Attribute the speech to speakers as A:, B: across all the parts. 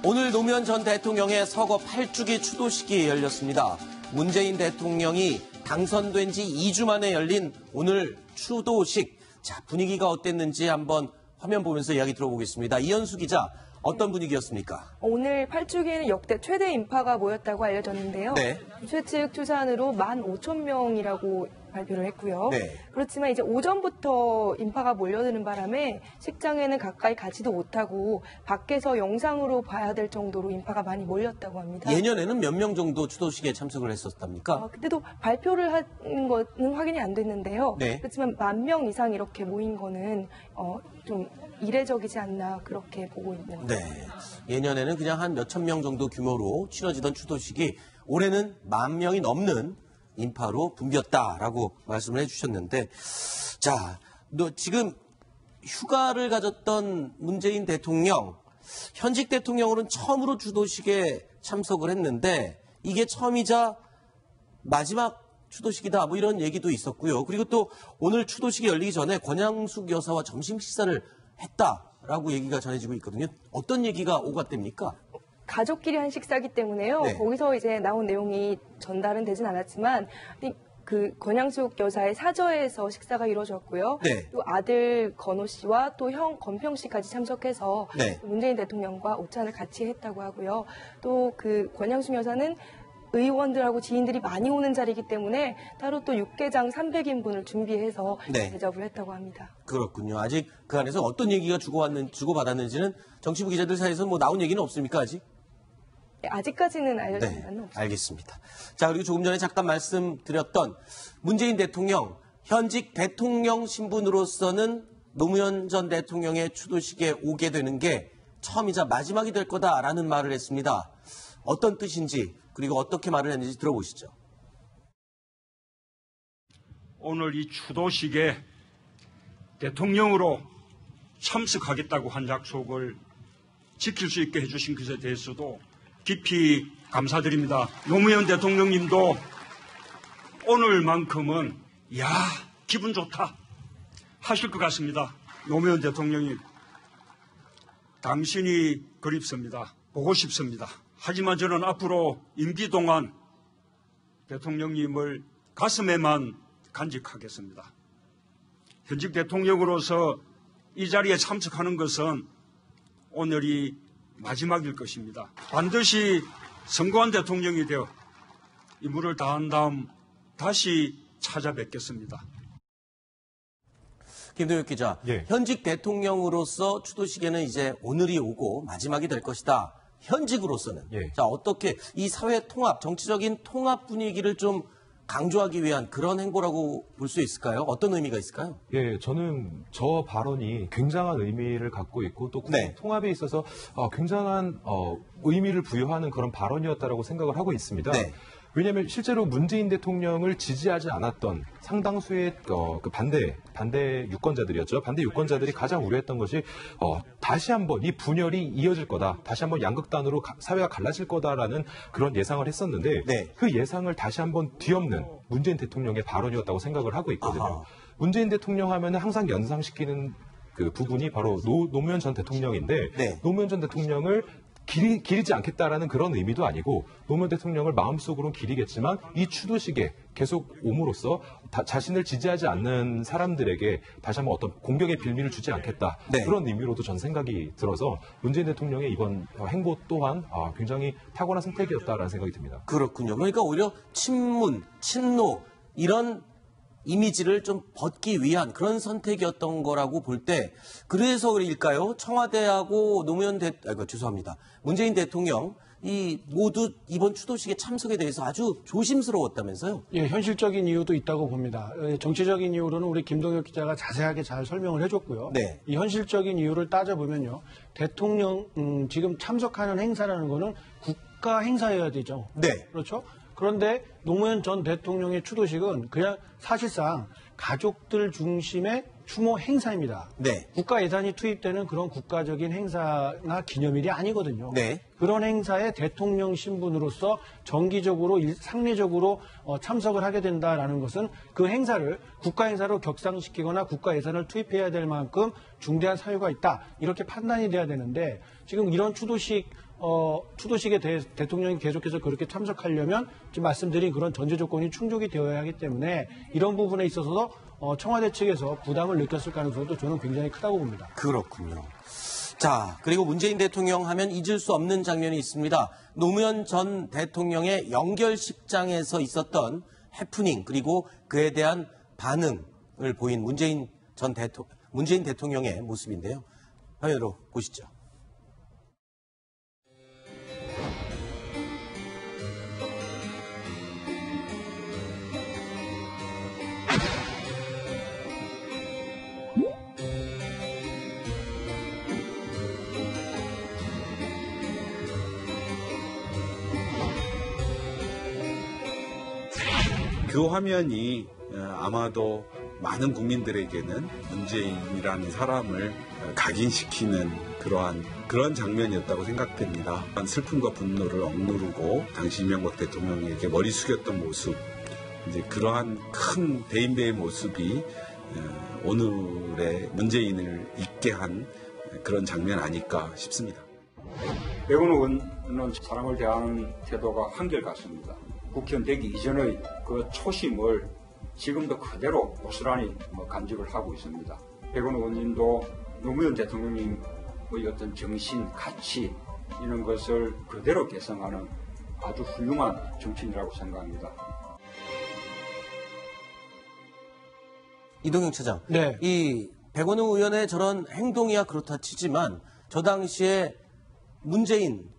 A: 오늘 노무현 전 대통령의 서거 8주기 추도식이 열렸습니다. 문재인 대통령이 당선된 지 2주 만에 열린 오늘 추도식. 자, 분위기가 어땠는지 한번 화면 보면서 이야기 들어보겠습니다. 이현수 기자, 어떤 분위기였습니까?
B: 오늘 8주기에는 역대 최대 인파가 모였다고 알려졌는데요.
A: 네.
B: 최측 추산으로 15,000명이라고 발표를 했고요.
A: 네.
B: 그렇지만 이제 오전부터 인파가 몰려드는 바람에 식장에는 가까이 가지도 못하고 밖에서 영상으로 봐야 될 정도로 인파가 많이 몰렸다고 합니다.
A: 예년에는 몇 명 정도 추도식에 참석을 했었답니까?
B: 그때도 발표를 한 거는 확인이 안 됐는데요.
A: 네.
B: 그렇지만 10,000명 이상 이렇게 모인 거는 좀 이례적이지 않나 그렇게 보고 있는.
A: 네. 예년에는 그냥 한 몇천 명 정도 규모로 치러지던 추도식이 올해는 10,000명이 넘는 인파로 붐볐다라고 말씀을 해주셨는데, 자, 지금 휴가를 가졌던 문재인 대통령, 현직 대통령으로는 처음으로 추도식에 참석을 했는데 이게 처음이자 마지막 추도식이다 뭐 이런 얘기도 있었고요. 그리고 또 오늘 추도식이 열리기 전에 권양숙 여사와 점심 식사를 했다라고 얘기가 전해지고 있거든요. 어떤 얘기가 오갔답니까?
B: 가족끼리 한 식사기 때문에요.
A: 네.
B: 거기서 이제 나온 내용이 전달은 되진 않았지만 그 권양숙 여사의 사저에서 식사가 이루어졌고요.
A: 네.
B: 또 아들 건호 씨와 또 형 건평 씨까지 참석해서
A: 네.
B: 문재인 대통령과 오찬을 같이 했다고 하고요. 또 그 권양숙 여사는 의원들하고 지인들이 많이 오는 자리이기 때문에 따로 또 육개장 300인분을 준비해서
A: 네.
B: 대접을 했다고 합니다.
A: 그렇군요. 아직 그 안에서 어떤 얘기가 주고받았는지는 정치부 기자들 사이에서 뭐 나온 얘기는 없습니까, 아직?
B: 네, 아직까지는 알려진 바는 없습니다.
A: 알겠습니다. 자, 그리고 조금 전에 잠깐 말씀드렸던 문재인 대통령, 현직 대통령 신분으로서는 노무현 전 대통령의 추도식에 오게 되는 게 처음이자 마지막이 될 거다라는 말을 했습니다. 어떤 뜻인지, 그리고 어떻게 말을 했는지 들어보시죠.
C: 오늘 이 추도식에 대통령으로 참석하겠다고 한 약속을 지킬 수 있게 해주신 것에 대해서도 깊이 감사드립니다. 노무현 대통령님도 오늘만큼은 야 기분 좋다 하실 것 같습니다. 노무현 대통령님, 당신이 그립습니다. 보고 싶습니다. 하지만 저는 앞으로 임기 동안 대통령님을 가슴에만 간직하겠습니다. 현직 대통령으로서 이 자리에 참석하는 것은 오늘이 마지막일 것입니다. 반드시 선거한 대통령이 되어 임무를 다한 다음 다시 찾아뵙겠습니다.
A: 김동혁 기자,
D: 예.
A: 현직 대통령으로서 추도식에는 이제 오늘이 오고 마지막이 될 것이다. 현직으로서는.
D: 예.
A: 자, 어떻게 이 사회 통합, 정치적인 통합 분위기를 좀 강조하기 위한 그런 행보라고 볼 수 있을까요? 어떤 의미가 있을까요?
D: 예, 저는 저 발언이 굉장한 의미를 갖고 있고 또
A: 네.
D: 통합에 있어서 굉장한 의미를 부여하는 그런 발언이었다라고 생각을 하고 있습니다.
A: 네.
D: 왜냐하면 실제로 문재인 대통령을 지지하지 않았던 상당수의 그 반대 유권자들이었죠. 반대 유권자들이 가장 우려했던 것이 다시 한번 이 분열이 이어질 거다. 다시 한번 양극단으로 사회가 갈라질 거다라는 그런 예상을 했었는데
A: 네.
D: 그 예상을 다시 한번 뒤엎는 문재인 대통령의 발언이었다고 생각을 하고 있거든요.
A: 아하.
D: 문재인 대통령 하면은 항상 연상시키는 그 부분이 바로 노무현 전 대통령인데
A: 네.
D: 노무현 전 대통령을 기리지 않겠다라는 그런 의미도 아니고 노무현 대통령을 마음속으로는 기리겠지만 이 추도식에 계속 옴으로써 자신을 지지하지 않는 사람들에게 다시 한번 어떤 공격의 빌미를 주지 않겠다.
A: 네.
D: 그런 의미로도 전 생각이 들어서 문재인 대통령의 이번 행보 또한 굉장히 탁월한 선택이었다라는 생각이 듭니다.
A: 그렇군요. 그러니까 오히려 친문, 친노 이런 이미지를 좀 벗기 위한 그런 선택이었던 거라고 볼 때 그래서일까요? 청와대하고 죄송합니다. 문재인 대통령 이 모두 이번 추도식의 참석에 대해서 아주 조심스러웠다면서요?
E: 예, 현실적인 이유도 있다고 봅니다. 정치적인 이유로는 우리 김동혁 기자가 자세하게 잘 설명을 해줬고요.
A: 네.
E: 이 현실적인 이유를 따져보면요. 대통령 지금 참석하는 행사라는 거는 국가 행사여야 되죠.
A: 네.
E: 그렇죠? 그런데 노무현 전 대통령의 추도식은 그냥 사실상 가족들 중심의 추모 행사입니다.
A: 네.
E: 국가 예산이 투입되는 그런 국가적인 행사나 기념일이 아니거든요.
A: 네.
E: 그런 행사에 대통령 신분으로서 정기적으로 상례적으로 참석을 하게 된다라는 것은 그 행사를 국가 행사로 격상시키거나 국가 예산을 투입해야 될 만큼 중대한 사유가 있다. 이렇게 판단이 돼야 되는데 지금 이런 추도식 추도식에 대통령이 계속해서 그렇게 참석하려면 지금 말씀드린 그런 전제 조건이 충족이 되어야 하기 때문에 이런 부분에 있어서 청와대 측에서 부담을 느꼈을 가능성도 저는 굉장히 크다고 봅니다.
A: 그렇군요. 자, 그리고 문재인 대통령 하면 잊을 수 없는 장면이 있습니다. 노무현 전 대통령의 연결식장에서 있었던 해프닝, 그리고 그에 대한 반응을 보인 문재인 대통령의 모습인데요. 화면으로 보시죠.
F: 그 화면이 아마도 많은 국민들에게는 문재인이라는 사람을 각인시키는 그런 장면이었다고 생각됩니다. 슬픔과 분노를 억누르고 당시 이명박 대통령에게 머리 숙였던 모습, 이제 그러한 큰 대인배의 모습이 오늘의 문재인을 잊게 한 그런 장면 아닐까 싶습니다.
C: 백원호 의원은 사람을 대하는 태도가 한결같습니다. 국회의원 되기 이전의 그 초심을 지금도 그대로 고스란히 간직을 하고 있습니다. 백원호 의원님도 노무현 대통령님의 어떤 정신, 가치 이런 것을 그대로 계승하는 아주 훌륭한 정치인이라고 생각합니다.
A: 이동영 차장,
E: 네.
A: 이 백원호 의원의 저런 행동이야 그렇다 치지만 저 당시에 문재인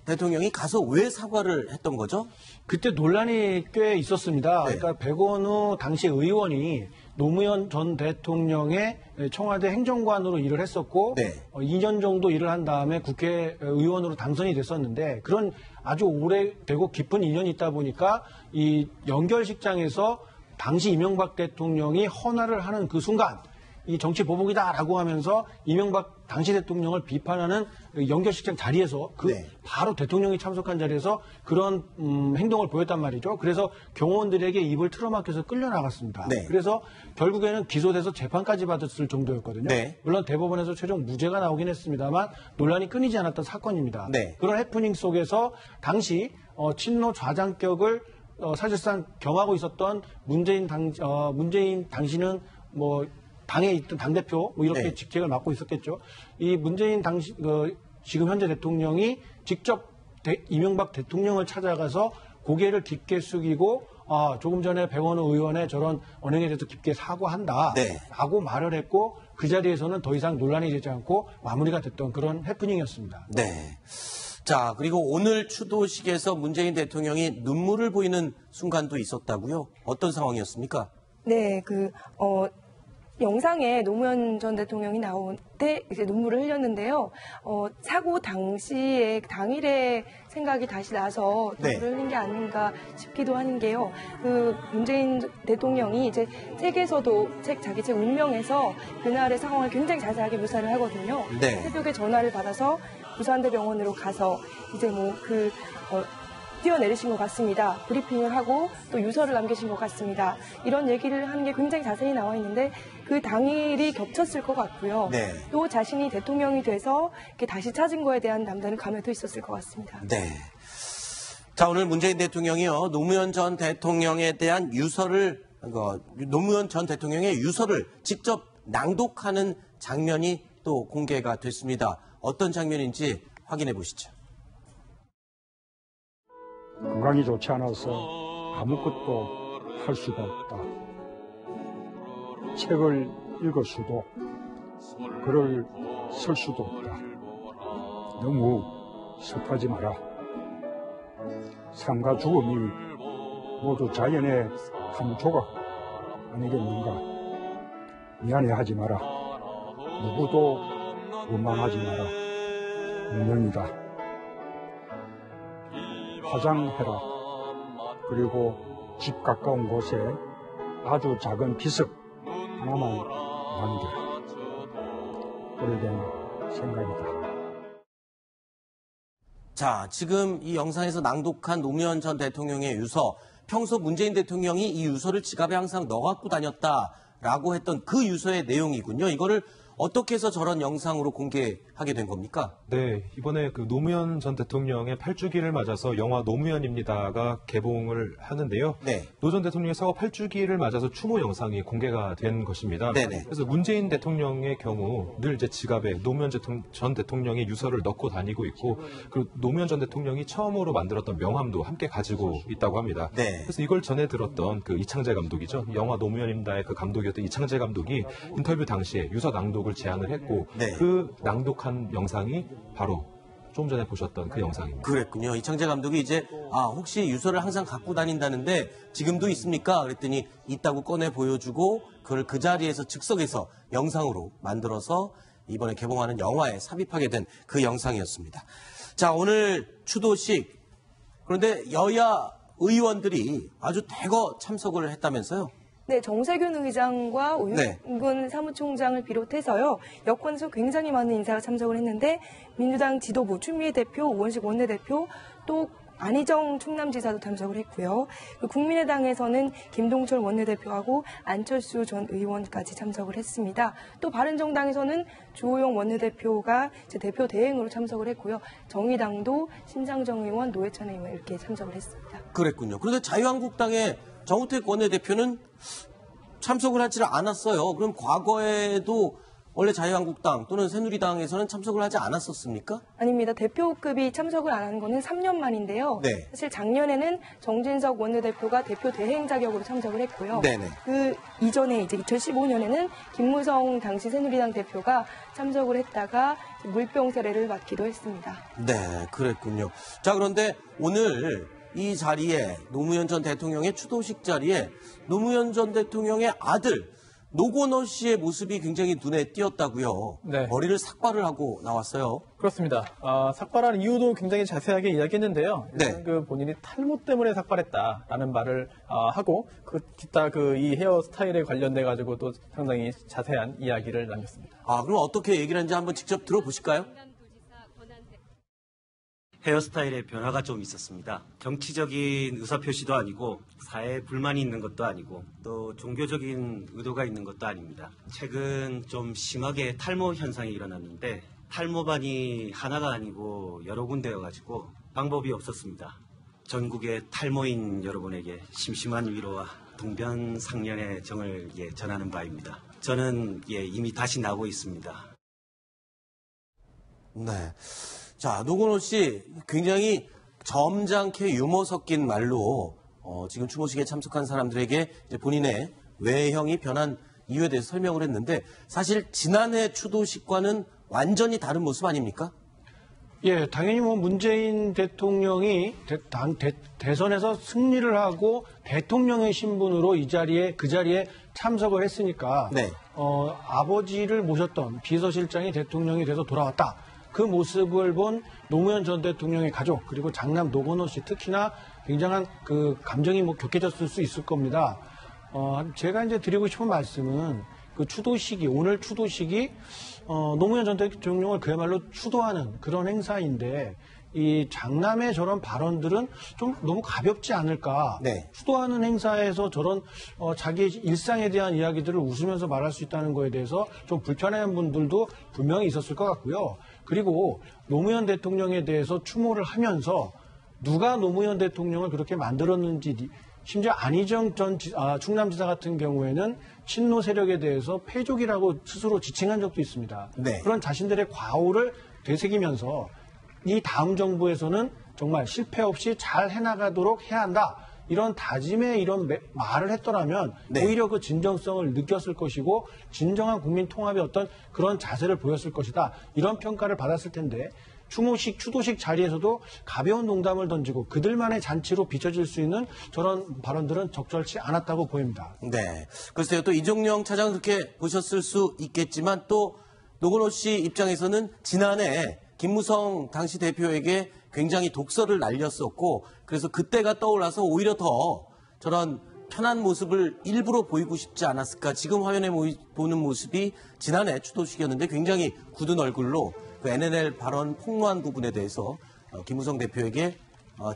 A: 대통령이 가서 왜 사과를 했던 거죠?
E: 그때 논란이 꽤 있었습니다.
A: 네.
E: 그러니까 백원우 당시 의원이 노무현 전 대통령의 청와대 행정관으로 일을 했었고
A: 네.
E: 2년 정도 일을 한 다음에 국회의원으로 당선이 됐었는데 그런 아주 오래되고 깊은 인연이 있다 보니까 이 연결식장에서 당시 이명박 대통령이 헌화를 하는 그 순간 이 정치 보복이다라고 하면서 이명박 당시 대통령을 비판하는 연결식장 자리에서
A: 네.
E: 바로 대통령이 참석한 자리에서 그런 행동을 보였단 말이죠. 그래서 경호원들에게 입을 틀어막혀서 끌려나갔습니다.
A: 네.
E: 그래서 결국에는 기소돼서 재판까지 받았을 정도였거든요.
A: 네.
E: 물론 대법원에서 최종 무죄가 나오긴 했습니다만 논란이 끊이지 않았던 사건입니다.
A: 네.
E: 그런 해프닝 속에서 당시 친노 좌장격을 사실상 겸하고 있었던 문재인 당시는 당에 있던 당대표 이렇게
A: 네.
E: 직책을 맡고 있었겠죠. 이 문재인 지금 현재 대통령이 직접 이명박 대통령을 찾아가서 고개를 깊게 숙이고 조금 전에 백원호 의원의 저런 언행에 대해서 깊게 사과한다라고 말을 했고 그 자리에서는 더 이상 논란이 되지 않고 마무리가 됐던 그런 해프닝이었습니다.
A: 네. 자, 그리고 오늘 추도식에서 문재인 대통령이 눈물을 보이는 순간도 있었다고요? 어떤 상황이었습니까?
B: 네, 영상에 노무현 전 대통령이 나올 때 이제 눈물을 흘렸는데요. 사고 당일에 생각이 다시 나서 눈물을
A: 네.
B: 흘린 게 아닌가 싶기도 하는 게요. 문재인 대통령이 이제 책에서도 자기 책 운명에서 그날의 상황을 굉장히 자세하게 묘사를 하거든요.
A: 네.
B: 새벽에 전화를 받아서 부산대병원으로 가서 이제 뛰어내리신 것 같습니다. 브리핑을 하고 또 유서를 남기신 것 같습니다. 이런 얘기를 하는 게 굉장히 자세히 나와 있는데 그 당일이 겹쳤을 것 같고요.
A: 네.
B: 또 자신이 대통령이 돼서 이렇게 다시 찾은 거에 대한 남다른 감회도 있었을 것 같습니다.
A: 네. 자, 오늘 문재인 대통령이요, 노무현 전 대통령에 대한 노무현 전 대통령의 유서를 직접 낭독하는 장면이 또 공개가 됐습니다. 어떤 장면인지 확인해 보시죠.
C: 건강이 좋지 않아서 아무것도 할 수가 없다. 책을 읽을 수도, 글을 쓸 수도 없다. 너무 섭하지 마라. 삶과 죽음이 모두 자연의 한 조각 아니겠는가. 미안해하지 마라. 누구도 원망하지 마라. 운명이다. 화장해라. 그리고 집 가까운 곳에 아주 작은 비석 하나만 남겨라. 오래된 생각이다.
A: 자, 지금 이 영상에서 낭독한 노무현 전 대통령의 유서, 평소 문재인 대통령이 이 유서를 지갑에 항상 넣어갖고 다녔다라고 했던 그 유서의 내용이군요. 이거를 어떻게 해서 저런 영상으로 공개하게 된 겁니까?
D: 네, 이번에 그 노무현 전 대통령의 8주기를 맞아서 영화 노무현입니다가 개봉을 하는데요.
A: 네.
D: 노 전 대통령의 사고 8주기를 맞아서 추모 영상이 공개가 된 것입니다.
A: 네네.
D: 그래서 문재인 대통령의 경우 늘 이제 지갑에 노무현 전 대통령의 유서를 넣고 다니고 있고, 그리고 노무현 전 대통령이 처음으로 만들었던 명함도 함께 가지고 있다고 합니다.
A: 네.
D: 그래서 이걸 전해 들었던 그 이창재 감독이죠. 영화 노무현입니다의 그 감독이었던 이창재 감독이 인터뷰 당시에 유서 낭독을 제안을 했고,
A: 네.
D: 그 낭독한 영상이 바로 좀 전에 보셨던 그 영상입니다.
A: 그랬군요. 이창재 감독이 이제 혹시 유서를 항상 갖고 다닌다는데 지금도 있습니까? 그랬더니 있다고 꺼내 보여주고 그걸 그 자리에서 즉석에서 영상으로 만들어서 이번에 개봉하는 영화에 삽입하게 된 그 영상이었습니다. 자, 오늘 추도식, 그런데 여야 의원들이 아주 대거 참석을 했다면서요?
B: 네, 정세균 의장과
A: 네.
B: 우윤근 사무총장을 비롯해서요, 여권에서 굉장히 많은 인사가 참석을 했는데, 민주당 지도부, 추미애 대표, 우원식 원내대표, 또 안희정 충남지사도 참석을 했고요. 국민의당에서는 김동철 원내대표하고 안철수 전 의원까지 참석을 했습니다. 또 바른정당에서는 주호영 원내대표가 이제 대표 대행으로 참석을 했고요. 정의당도 심상정 의원, 노회찬 의원 이렇게 참석을 했습니다.
A: 그랬군요. 그런데 자유한국당의 정우택 원내대표는 참석을 하지 않았어요. 그럼 과거에도 원래 자유한국당 또는 새누리당에서는 참석을 하지 않았었습니까?
B: 아닙니다. 대표급이 참석을 안 한 거는 3년 만인데요.
A: 네.
B: 사실 작년에는 정진석 원내대표가 대표 대행 자격으로 참석을 했고요.
A: 네네.
B: 그 이전에 이제 2015년에는 김무성 당시 새누리당 대표가 참석을 했다가 물병 세례를 맡기도 했습니다.
A: 네, 그랬군요. 자, 그런데 오늘 이 자리에 노무현 전 대통령의 추도식 자리에 노무현 전 대통령의 아들 노건호 씨의 모습이 굉장히 눈에 띄었다고요.
G: 네.
A: 머리를 삭발을 하고 나왔어요.
G: 그렇습니다. 삭발한 이유도 굉장히 자세하게 이야기했는데요.
A: 네.
G: 일단 그 본인이 탈모 때문에 삭발했다라는 말을 하고 기타 이 헤어 스타일에 관련돼 가지고 또 상당히 자세한 이야기를 남겼습니다.
A: 그럼 어떻게 얘기를 하는지 한번 직접 들어보실까요?
H: 헤어스타일의 변화가 좀 있었습니다. 정치적인 의사표시도 아니고 사회에 불만이 있는 것도 아니고 또 종교적인 의도가 있는 것도 아닙니다. 최근 좀 심하게 탈모 현상이 일어났는데 탈모반이 하나가 아니고 여러 군데여가지고 방법이 없었습니다. 전국의 탈모인 여러분에게 심심한 위로와 동변상련의 정을 전하는 바입니다. 저는 이미 다시 나고 있습니다.
A: 네. 자, 노건호 씨 굉장히 점잖게 유머 섞인 말로 지금 추모식에 참석한 사람들에게 이제 본인의 외형이 변한 이유에 대해서 설명을 했는데 사실 지난해 추도식과는 완전히 다른 모습 아닙니까?
E: 예, 당연히 문재인 대통령이 대선에서 승리를 하고 대통령의 신분으로 그 자리에 참석을 했으니까
A: 네.
E: 아버지를 모셨던 비서실장이 대통령이 돼서 돌아왔다. 그 모습을 본 노무현 전 대통령의 가족 그리고 장남 노건호 씨 특히나 굉장한 그 감정이 격해졌을 수 있을 겁니다. 제가 이제 드리고 싶은 말씀은 그 오늘 추도식이 노무현 전 대통령을 그야말로 추도하는 그런 행사인데 이 장남의 저런 발언들은 좀 너무 가볍지 않을까.
A: 네.
E: 추도하는 행사에서 저런 자기 일상에 대한 이야기들을 웃으면서 말할 수 있다는 거에 대해서 좀 불편해하는 분들도 분명히 있었을 것 같고요. 그리고 노무현 대통령에 대해서 추모를 하면서 누가 노무현 대통령을 그렇게 만들었는지 심지어 안희정 전 충남지사 같은 경우에는 친노 세력에 대해서 패족이라고 스스로 지칭한 적도 있습니다.
A: 네.
E: 그런 자신들의 과오를 되새기면서 이 다음 정부에서는 정말 실패 없이 잘 해나가도록 해야 한다. 이런 다짐의 이런 말을 했더라면
A: 네.
E: 오히려 그 진정성을 느꼈을 것이고 진정한 국민 통합의 어떤 그런 자세를 보였을 것이다. 이런 평가를 받았을 텐데 추도식 자리에서도 가벼운 농담을 던지고 그들만의 잔치로 비춰질 수 있는 저런 발언들은 적절치 않았다고 보입니다.
A: 네. 글쎄요. 또 이종영 차장 그렇게 보셨을 수 있겠지만 또 노건호 씨 입장에서는 지난해 김무성 당시 대표에게 굉장히 독설을 날렸었고 그래서 그때가 떠올라서 오히려 더 저런 편한 모습을 일부러 보이고 싶지 않았을까. 지금 화면에 보는 모습이 지난해 추도식이었는데 굉장히 굳은 얼굴로 그 NNL 발언 폭로한 부분에 대해서 김무성 대표에게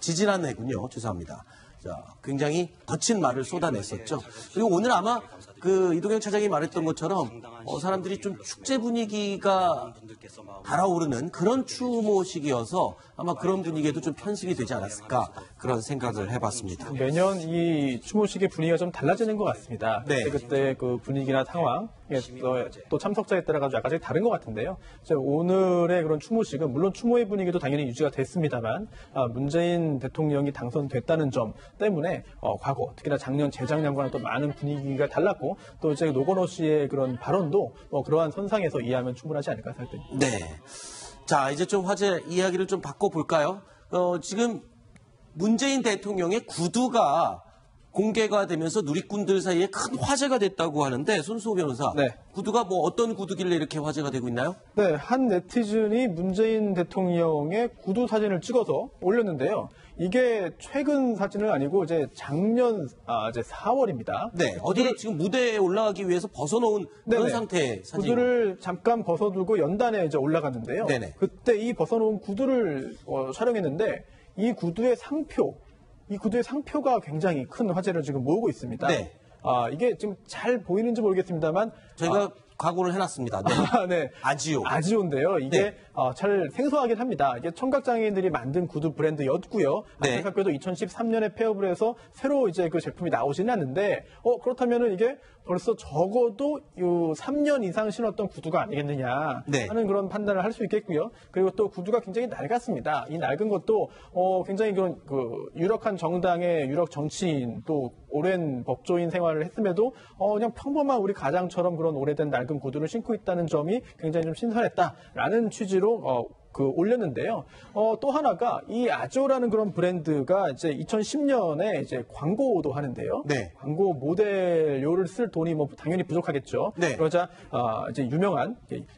A: 지지난 해군요. 죄송합니다. 자, 굉장히 거친 말을 쏟아냈었죠. 그리고 오늘 아마 그 이동영 차장이 말했던 것처럼 사람들이 좀 축제 분위기가 달아오르는 그런 추모식이어서 아마 그런 분위기에도 좀 편승이 되지 않았을까 그런 생각을 해봤습니다.
G: 매년 이 추모식의 분위기가 좀 달라지는 것 같습니다.
A: 네.
G: 그때 그 분위기나 상황, 또 참석자에 따라 가지고 약간씩 다른 것 같은데요. 오늘의 그런 추모식은 물론 추모의 분위기도 당연히 유지가 됐습니다만 문재인 대통령이 당선됐다는 점 때문에 과거 특히나 작년, 재작년과는 또 많은 분위기가 달랐고 또 이제 노건호 씨의 그런 발언도 그러한 선상에서 이해하면 충분하지 않을까 생각됩니다.
A: 네. 자, 이제 좀 화제 이야기를 좀 바꿔볼까요? 지금 문재인 대통령의 구두가 공개가 되면서 누리꾼들 사이에 큰 화제가 됐다고 하는데 손수호 변호사,
G: 네.
A: 구두가 뭐 어떤 구두길래 이렇게 화제가 되고 있나요?
G: 네, 한 네티즌이 문재인 대통령의 구두 사진을 찍어서 올렸는데요. 이게 최근 사진은 아니고 이제 작년 이제 4월입니다.
A: 네, 어디를 지금 무대에 올라가기 위해서 벗어놓은 그런 상태의 사진.
G: 구두를 잠깐 벗어두고 연단에 이제 올라갔는데요.
A: 네네.
G: 그때 이 벗어놓은 구두를 촬영했는데 이 구두의 상표가 굉장히 큰 화제를 지금 모으고 있습니다.
A: 네.
G: 이게 지금 잘 보이는지 모르겠습니다만
A: 저희가 각오를 해놨습니다. 네.
G: 네.
A: 아지오.
G: 아지오인데요. 이게
A: 네.
G: 잘 생소하긴 합니다. 이게 청각장애인들이 만든 구두 브랜드였고요.
A: 네.
G: 안타깝게도 2013년에 폐업을 해서 새로 이제 그 제품이 나오지는 않는데, 그렇다면은 이게 벌써 적어도 3년 이상 신었던 구두가 아니겠느냐
A: 네.
G: 하는 그런 판단을 할 수 있겠고요. 그리고 또 구두가 굉장히 낡았습니다. 이 낡은 것도 굉장히 그런 유력한 정당의 유력 정치인 또 오랜 법조인 생활을 했음에도 그냥 평범한 우리 가장처럼 그런 오래된 낡은 구두를 신고 있다는 점이 굉장히 좀 신선했다라는 취지로 올렸는데요. 또 하나가 이 아조라는 그런 브랜드가 이제 2010년에 이제 광고도 하는데요.
A: 네.
G: 광고 모델료를 쓸 돈이 뭐 당연히 부족하겠죠.
A: 네.
G: 그러자 이제 유명한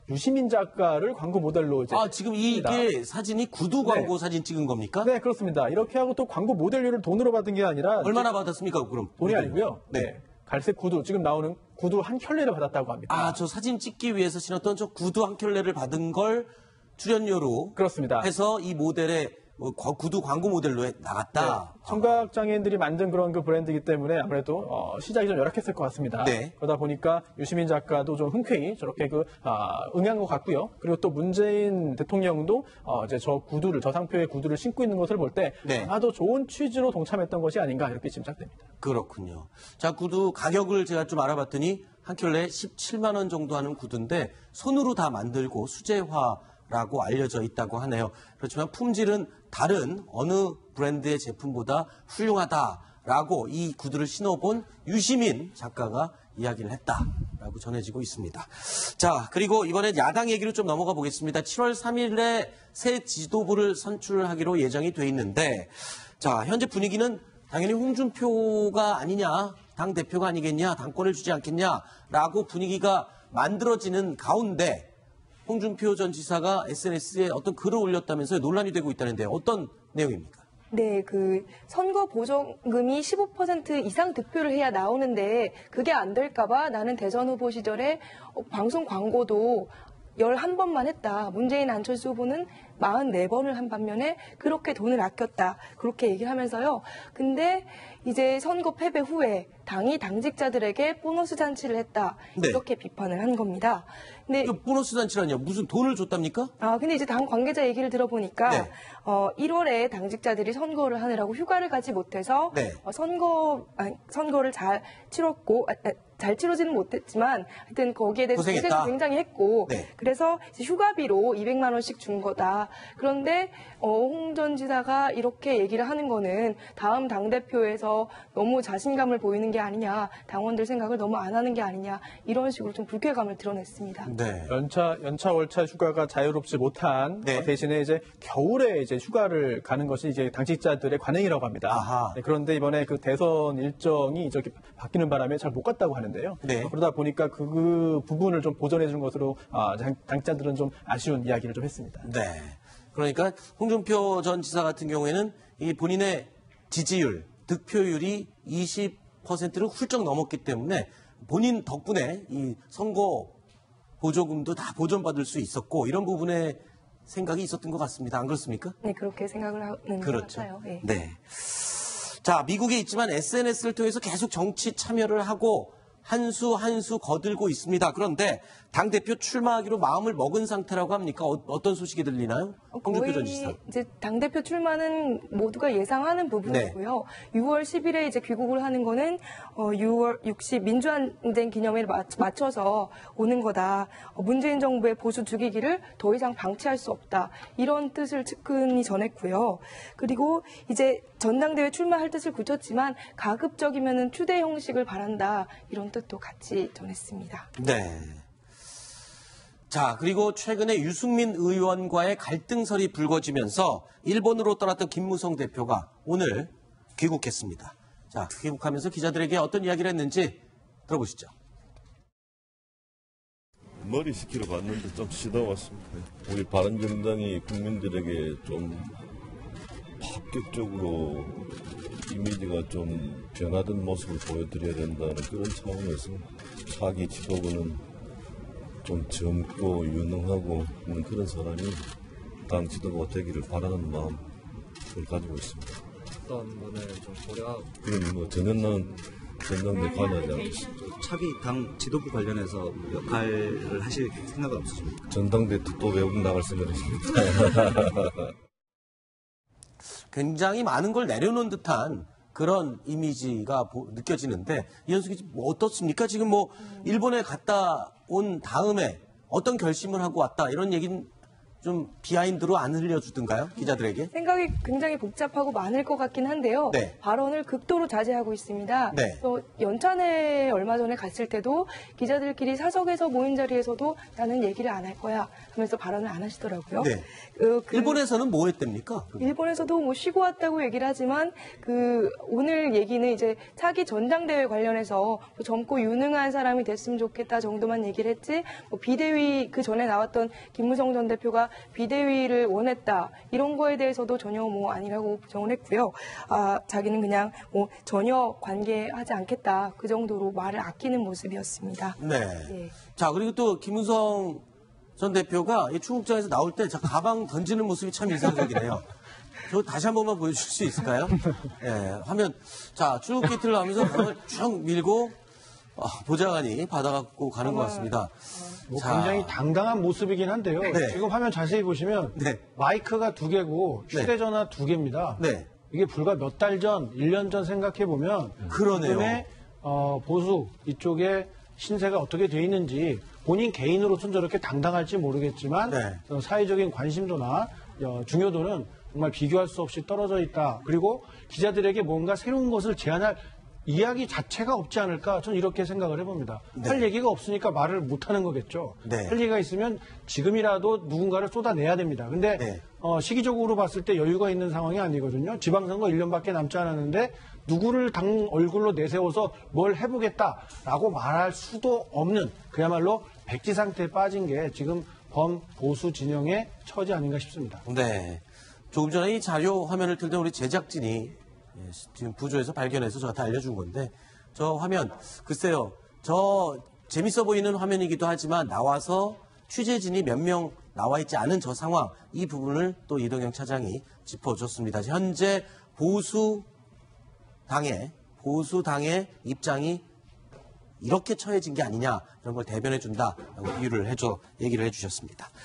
G: 유시민 작가를 광고 모델로 이제
A: 지금 이게 사진이 구두 광고 사진 찍은 겁니까?
G: 네, 그렇습니다. 이렇게 하고 또 광고 모델료를 돈으로 받은 게 아니라
A: 얼마나 받았습니까, 그럼?
G: 돈이 아니고요.
A: 네.
G: 갈색 구두, 지금 나오는 구두 한 켤레를 받았다고 합니다.
A: 저 사진 찍기 위해서 신었던 저 구두 한 켤레를 받은 걸 출연료로
G: 그렇습니다.
A: 해서 이 모델의 구두 광고 모델로 나갔다.
G: 청각장애인들이 만든 그런 그 브랜드이기 때문에 아무래도 시작이 좀 열악했을 것 같습니다.
A: 네.
G: 그러다 보니까 유시민 작가도 좀 흔쾌히 저렇게 응한 것 같고요. 그리고 또 문재인 대통령도 이제 저 상표의 구두를 신고 있는 것을 볼 때
A: 네.
G: 아마도 좋은 취지로 동참했던 것이 아닌가 이렇게 짐작됩니다.
A: 그렇군요. 자, 구두 가격을 제가 좀 알아봤더니 한 켤레 17만 원 정도 하는 구두인데 손으로 다 만들고 수제화라고 알려져 있다고 하네요. 그렇지만 품질은 다른 어느 브랜드의 제품보다 훌륭하다라고 이 구두를 신어본 유시민 작가가 이야기를 했다라고 전해지고 있습니다. 자, 그리고 이번엔 야당 얘기로 좀 넘어가 보겠습니다. 7월 3일에 새 지도부를 선출하기로 예정이 돼 있는데, 자, 현재 분위기는 당연히 홍준표가 아니냐, 당 대표가 아니겠냐, 당권을 주지 않겠냐라고 분위기가 만들어지는 가운데 홍준표 전 지사가 SNS에 어떤 글을 올렸다면서 논란이 되고 있다는데 어떤 내용입니까?
B: 네, 선거 보조금이 15% 이상 득표를 해야 나오는데 그게 안 될까봐 나는 대선 후보 시절에 방송 광고도 11번만 했다. 문재인 안철수 후보는 44번을 한 반면에 그렇게 돈을 아꼈다. 그렇게 얘기를 하면서요. 근데 이제 선거 패배 후에 당이 당직자들에게 보너스 잔치를 했다.
A: 네.
B: 이렇게 비판을 한 겁니다. 근데
A: 보너스 잔치라니요? 무슨 돈을 줬답니까?
B: 근데 이제 당 관계자 얘기를 들어보니까
A: 네.
B: 1월에 당직자들이 선거를 하느라고 휴가를 가지 못해서
A: 네.
B: 선거를 잘 치렀고 잘 치러지는 못했지만 하여튼 거기에 대해서
A: 고생했다.
B: 고생을 굉장히 했고
A: 네.
B: 그래서 이제 휴가비로 200만 원씩 준 거다. 그런데 홍 전 지사가 이렇게 얘기를 하는 거는 다음 당대표에서 너무 자신감을 보이는 게 아니냐, 당원들 생각을 너무 안 하는 게 아니냐 이런 식으로 좀 불쾌감을 드러냈습니다.
A: 네.
G: 연차 월차 휴가가 자유롭지 못한
A: 네.
G: 대신에 이제 겨울에 이제 휴가를 가는 것이 이제 당직자들의 관행이라고 합니다.
A: 아하.
G: 네, 그런데 이번에 그 대선 일정이 저기 바뀌는 바람에 잘 못 갔다고 하는데요.
A: 네.
G: 그러다 보니까 그 부분을 좀 보전해 준 것으로 당직자들은 좀 아쉬운 이야기를 좀 했습니다.
A: 네. 그러니까 홍준표 전 지사 같은 경우에는 이 본인의 지지율, 득표율이 20%를 훌쩍 넘었기 때문에 본인 덕분에 이 선거 보조금도 다 보전받을 수 있었고 이런 부분에 생각이 있었던 것 같습니다. 안 그렇습니까?
B: 네, 그렇게 생각을 하는
A: 그렇죠.
B: 것 같아요. 네.
A: 네. 자, 미국에 있지만 SNS를 통해서 계속 정치 참여를 하고 한 수 한 수 거들고 있습니다. 그런데 당대표 출마하기로 마음을 먹은 상태라고 합니까? 어떤 소식이 들리나요? 홍준표 전 지사.
B: 이제 당대표 출마는 모두가 예상하는 부분이고요. 6월 10일에 이제 귀국을 하는 거는 6월 60 민주항쟁 기념일에 맞춰서 오는 거다. 문재인 정부의 보수 주기기를 더 이상 방치할 수 없다. 이런 뜻을 측근이 전했고요. 그리고 이제 전당대회 출마할 뜻을 굳혔지만 가급적이면은 추대 형식을 바란다. 이런 뜻도 같이 전했습니다.
A: 네. 자, 그리고 최근에 유승민 의원과의 갈등설이 불거지면서 일본으로 떠났던 김무성 대표가 오늘 귀국했습니다. 자, 귀국하면서 기자들에게 어떤 이야기를 했는지 들어보시죠.
I: 머리 식히러 갔는데 좀 쉬다 왔습니다. 우리 바른정당이 국민들에게 좀 파격적으로 이미지가 좀 변화된 모습을 보여드려야 된다는 그런 차원에서 차기 지도부는 좀 젊고 유능하고 있는 그런 사람이 당 지도부가 되기를 바라는 마음을 가지고 있습니다.
J: 어떤 면을 좀 고려하고
I: 그건 뭐 전혀 전당대에 관여하지 않겠습니다.
J: 차기 당 지도부 관련해서 역할을 하실 생각은 없으십니까?
I: 전당대 또 외국 나갈 생각이십니까?
A: 굉장히 많은 걸 내려놓은 듯한 그런 이미지가 느껴지는데 이현숙이 뭐 어떻습니까? 지금 뭐 일본에 갔다 온 다음에 어떤 결심을 하고 왔다 이런 얘기는 좀 비하인드로 안 흘려주던가요? 기자들에게?
B: 생각이 굉장히 복잡하고 많을 것 같긴 한데요.
A: 네.
B: 발언을 극도로 자제하고 있습니다.
A: 네.
B: 또 연찬회 얼마 전에 갔을 때도 기자들끼리 사석에서 모인 자리에서도 나는 얘기를 안 할 거야 하면서 발언을 안 하시더라고요.
A: 네. 일본에서는 뭐 했답니까?
B: 일본에서도 뭐 쉬고 왔다고 얘기를 하지만 오늘 얘기는 이제 차기 전당대회 관련해서 뭐 젊고 유능한 사람이 됐으면 좋겠다 정도만 얘기를 했지 뭐 비대위 그 전에 나왔던 김무성 전 대표가 비대위를 원했다 이런 거에 대해서도 전혀 뭐 아니라고 부정을 했고요. 자기는 그냥 뭐 전혀 관계하지 않겠다 그 정도로 말을 아끼는 모습이었습니다.
A: 네.
B: 예.
A: 자, 그리고 또 김무성 전 대표가 이 출국장에서 나올 때 가방 던지는 모습이 참 인상적이네요. 저 다시 한 번만 보여줄 수 있을까요? 예, 화면. 자, 출국 게이트를 하면서 가방을 쭉 밀고 보좌관이 받아갖고 가는 것 같습니다. 자,
E: 굉장히 당당한 모습이긴 한데요.
A: 네.
E: 지금 화면 자세히 보시면
A: 네.
E: 마이크가 2개고 휴대전화 2개입니다.
A: 네.
E: 이게 불과 몇 달 전, 1년 전 생각해 보면
A: 그러네요.
E: 지금의 보수 이쪽에 신세가 어떻게 돼 있는지 본인 개인으로서는 저렇게 당당할지 모르겠지만
A: 네.
E: 사회적인 관심도나 중요도는 정말 비교할 수 없이 떨어져 있다. 그리고 기자들에게 뭔가 새로운 것을 제안할 이야기 자체가 없지 않을까 저는 이렇게 생각을 해봅니다.
A: 네.
E: 할 얘기가 없으니까 말을 못하는 거겠죠.
A: 네.
E: 할 얘기가 있으면 지금이라도 누군가를 쏟아내야 됩니다. 근데
A: 네.
E: 시기적으로 봤을 때 여유가 있는 상황이 아니거든요. 지방선거 1년밖에 남지 않았는데 누구를 당 얼굴로 내세워서 뭘 해보겠다라고 말할 수도 없는 그야말로 백지 상태에 빠진 게 지금 범보수 진영의 처지 아닌가 싶습니다.
A: 네. 조금 전에 이 자료 화면을 틀던 우리 제작진이 지금 부조에서 발견해서 저한테 알려준 건데 저 화면 글쎄요. 저 재밌어 보이는 화면이기도 하지만 나와서 취재진이 몇 명 나와 있지 않은 저 상황 이 부분을 또 이동영 차장이 짚어줬습니다. 현재 보수당의 입장이 이렇게 처해진 게 아니냐 이런 걸 대변해 준다라고 비유를 얘기를 해주셨습니다.